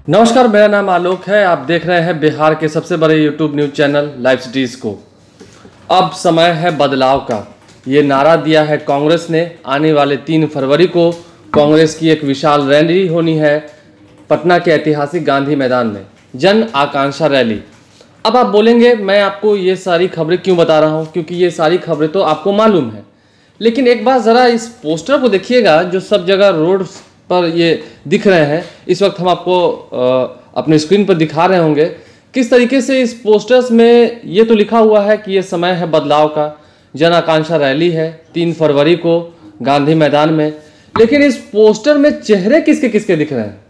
नमस्कार, मेरा नाम आलोक है। आप देख रहे हैं बिहार के सबसे बड़े YouTube news channel live cities को। अब समय है बदलाव का, ये नारा दिया है कांग्रेस ने। आने वाले 3 फरवरी को कांग्रेस की एक विशाल रैली होनी है पटना के ऐतिहासिक गांधी मैदान में, जन आकांक्षा रैली। अब आप बोलेंगे मैं आपको ये सारी खबरें क्यों बता रहा हूँ, क्योंकि ये सारी खबरें तो आपको मालूम है। लेकिन एक बार ज़रा इस पोस्टर को देखिएगा जो सब जगह रोड पर ये दिख रहे हैं। इस वक्त हम आपको अपने स्क्रीन पर दिखा रहे होंगे किस तरीके से इस पोस्टर्स में ये तो लिखा हुआ है कि ये समय है बदलाव का, जन आकांक्षा रैली है 3 फरवरी को गांधी मैदान में। लेकिन इस पोस्टर में चेहरे किसके किसके दिख रहे हैं?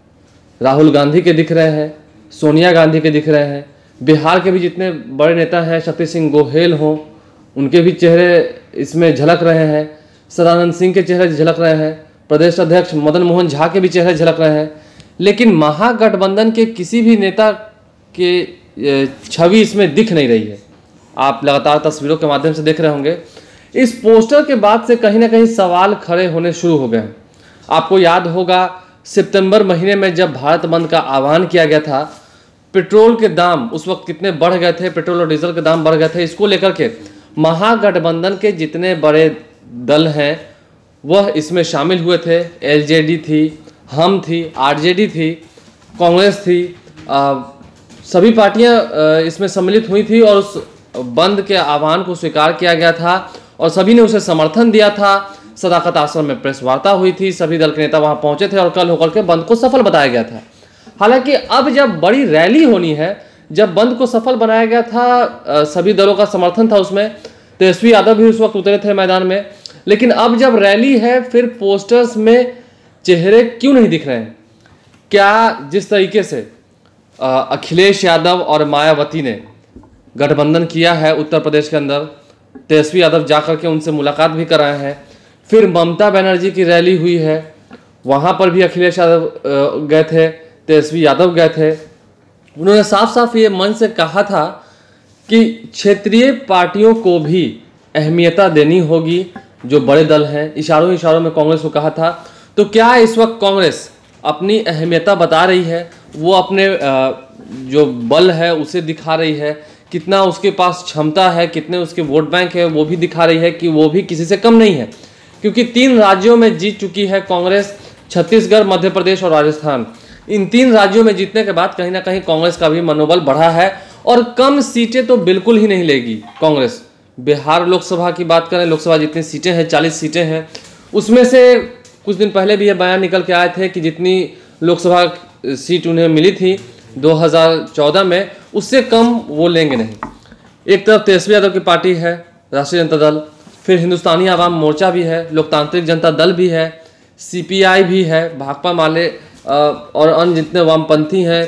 राहुल गांधी के दिख रहे हैं, सोनिया गांधी के दिख रहे हैं, बिहार के भी जितने बड़े नेता हैं, शक्ति सिंह गोहेल हों, उनके भी चेहरे इसमें झलक रहे हैं, सदानंद सिंह के चेहरे झलक रहे हैं, प्रदेश अध्यक्ष मदन मोहन झा के भी चेहरे झलक रहे हैं। लेकिन महागठबंधन के किसी भी नेता के छवि इसमें दिख नहीं रही है। आप लगातार तस्वीरों के माध्यम से देख रहे होंगे। इस पोस्टर के बाद से कहीं ना कहीं सवाल खड़े होने शुरू हो गए हैं। आपको याद होगा सितंबर महीने में जब भारत बंद का आह्वान किया गया था, पेट्रोल के दाम उस वक्त कितने बढ़ गए थे, पेट्रोल और डीजल के दाम बढ़ गए थे। इसको लेकर के महागठबंधन के जितने बड़े दल हैं वह इसमें शामिल हुए थे। एलजेडी थी, हम थी, आरजेडी थी, कांग्रेस थी, सभी पार्टियां इसमें सम्मिलित हुई थी और उस बंद के आह्वान को स्वीकार किया गया था और सभी ने उसे समर्थन दिया था। सदाकत आश्रम में प्रेस वार्ता हुई थी, सभी दल के नेता वहां पहुंचे थे और कल होकर के बंद को सफल बताया गया था। हालांकि अब जब बड़ी रैली होनी है, जब बंद को सफल बनाया गया था, सभी दलों का समर्थन था उसमें, तेजस्वी यादव भी उस वक्त उतरे थे मैदान में। लेकिन अब जब रैली है फिर पोस्टर्स में चेहरे क्यों नहीं दिख रहे हैं? क्या जिस तरीके से अखिलेश यादव और मायावती ने गठबंधन किया है उत्तर प्रदेश के अंदर, तेजस्वी यादव जाकर के उनसे मुलाकात भी कर रहे हैं। फिर ममता बनर्जी की रैली हुई है, वहाँ पर भी अखिलेश यादव गए थे, तेजस्वी यादव गए थे। उन्होंने साफ साफ ये मन से कहा था कि क्षेत्रीय पार्टियों को भी अहमियता देनी होगी, जो बड़े दल हैं। इशारों इशारों में कांग्रेस को कहा था। तो क्या इस वक्त कांग्रेस अपनी अहमियता बता रही है? वो अपने जो बल है उसे दिखा रही है, कितना उसके पास क्षमता है, कितने उसके वोट बैंक है, वो भी दिखा रही है कि वो भी किसी से कम नहीं है। क्योंकि 3 राज्यों में जीत चुकी है कांग्रेस, छत्तीसगढ़, मध्य प्रदेश और राजस्थान। इन 3 राज्यों में जीतने के बाद कहीं ना कहीं कांग्रेस का भी मनोबल बढ़ा है और कम सीटें तो बिल्कुल ही नहीं लेगी कांग्रेस। बिहार लोकसभा की बात करें, लोकसभा जितनी सीटें हैं 40 सीटें हैं, उसमें से कुछ दिन पहले भी ये बयान निकल के आए थे कि जितनी लोकसभा सीट उन्हें मिली थी 2014 में, उससे कम वो लेंगे नहीं। एक तरफ तेजस्वी यादव की पार्टी है, राष्ट्रीय जनता दल, फिर हिंदुस्तानी आवाम मोर्चा भी है, लोकतांत्रिक जनता दल भी है, CPI भी है, भाकपा माले और अन्य जितने वामपंथी हैं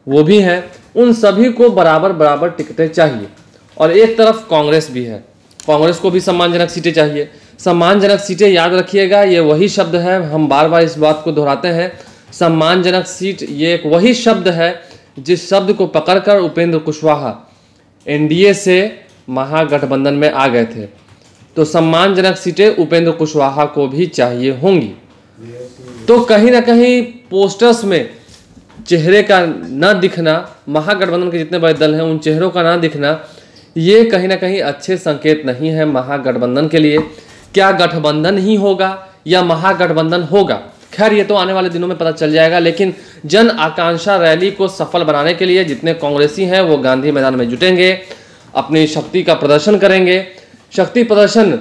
वो भी हैं। उन सभी को बराबर बराबर टिकटें चाहिए। और एक तरफ कांग्रेस भी है, कांग्रेस को भी सम्मानजनक सीटें चाहिए। सम्मानजनक सीटें, याद रखिएगा, ये वही शब्द है, हम बार बार इस बात को दोहराते हैं। सम्मानजनक सीट ये एक वही शब्द है जिस शब्द को पकड़कर उपेंद्र कुशवाहा NDA से महागठबंधन में आ गए थे। तो सम्मानजनक सीटें उपेंद्र कुशवाहा को भी चाहिए होंगी। तो कहीं ना कहीं पोस्टर्स में चेहरे का न दिखना, महागठबंधन के जितने बड़े दल हैं उन चेहरों का ना दिखना, ये कहीं ना कहीं अच्छे संकेत नहीं है महागठबंधन के लिए। क्या गठबंधन ही होगा या महागठबंधन होगा? खैर ये तो आने वाले दिनों में पता चल जाएगा। लेकिन जन आकांक्षा रैली को सफल बनाने के लिए जितने कांग्रेसी हैं वो गांधी मैदान में जुटेंगे, अपनी शक्ति का प्रदर्शन करेंगे। शक्ति प्रदर्शन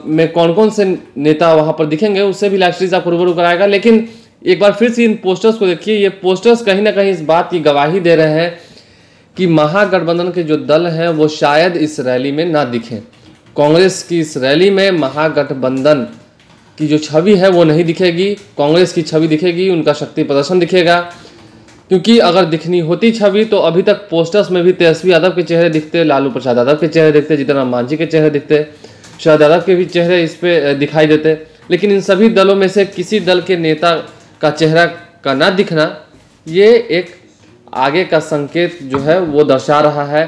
में कौन कौन से नेता वहां पर दिखेंगे उससे भी लाइव सीरीज आपको रूबरू कराएगा। लेकिन एक बार फिर से इन पोस्टर्स को देखिए, ये पोस्टर्स कहीं ना कहीं इस बात की गवाही दे रहे हैं कि महागठबंधन के जो दल हैं वो शायद इस रैली में ना दिखें। कांग्रेस की इस रैली में महागठबंधन की जो छवि है वो नहीं दिखेगी, कांग्रेस की छवि दिखेगी, उनका शक्ति प्रदर्शन दिखेगा। क्योंकि अगर दिखनी होती छवि तो अभी तक पोस्टर्स में भी तेजस्वी यादव के चेहरे दिखते, लालू प्रसाद यादव के चेहरे दिखते, जीतन राम मांझी के चेहरे दिखते, शरद यादव के भी चेहरे इस पे दिखाई देते। लेकिन इन सभी दलों में से किसी दल के नेता का चेहरा का ना दिखना, ये एक आगे का संकेत जो है वो दर्शा रहा है।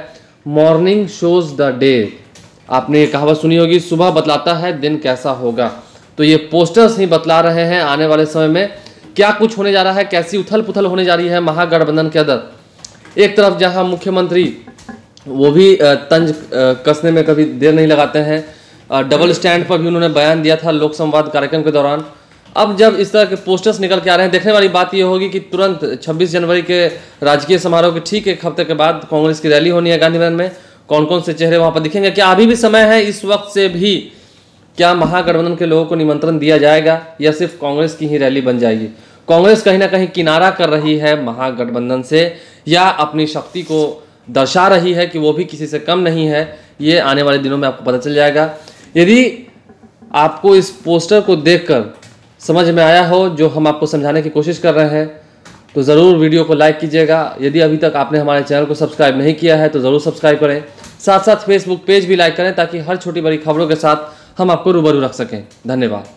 मॉर्निंग शोज द डे, आपने ये कहावत सुनी होगी, सुबह बतलाता है दिन कैसा होगा। तो ये पोस्टर्स ही बतला रहे हैं आने वाले समय में क्या कुछ होने जा रहा है, कैसी उथल पुथल होने जा रही है महागठबंधन के अंदर। एक तरफ जहां मुख्यमंत्री वो भी तंज कसने में कभी देर नहीं लगाते हैं, डबल स्टैंड पर भी उन्होंने बयान दिया था लोक संवाद कार्यक्रम के दौरान। अब जब इस तरह के पोस्टर्स निकल के आ रहे हैं, देखने वाली बात यह होगी कि तुरंत 26 जनवरी के राजकीय समारोह के ठीक एक हफ्ते के बाद कांग्रेस की रैली होनी है गांधी मैदान में। कौन कौन से चेहरे वहां पर दिखेंगे, क्या अभी भी समय है इस वक्त से भी, क्या महागठबंधन के लोगों को निमंत्रण दिया जाएगा या सिर्फ कांग्रेस की ही रैली बन जाएगी। कांग्रेस कहीं ना कहीं किनारा कर रही है महागठबंधन से या अपनी शक्ति को दर्शा रही है कि वो भी किसी से कम नहीं है। ये आने वाले दिनों में आपको पता चल जाएगा। यदि आपको इस पोस्टर को देखकर समझ में आया हो जो हम आपको समझाने की कोशिश कर रहे हैं तो ज़रूर वीडियो को लाइक कीजिएगा। यदि अभी तक आपने हमारे चैनल को सब्सक्राइब नहीं किया है तो ज़रूर सब्सक्राइब करें। साथ साथ फेसबुक पेज भी लाइक करें ताकि हर छोटी बड़ी खबरों के साथ हम आपको रूबरू रख सकें। धन्यवाद।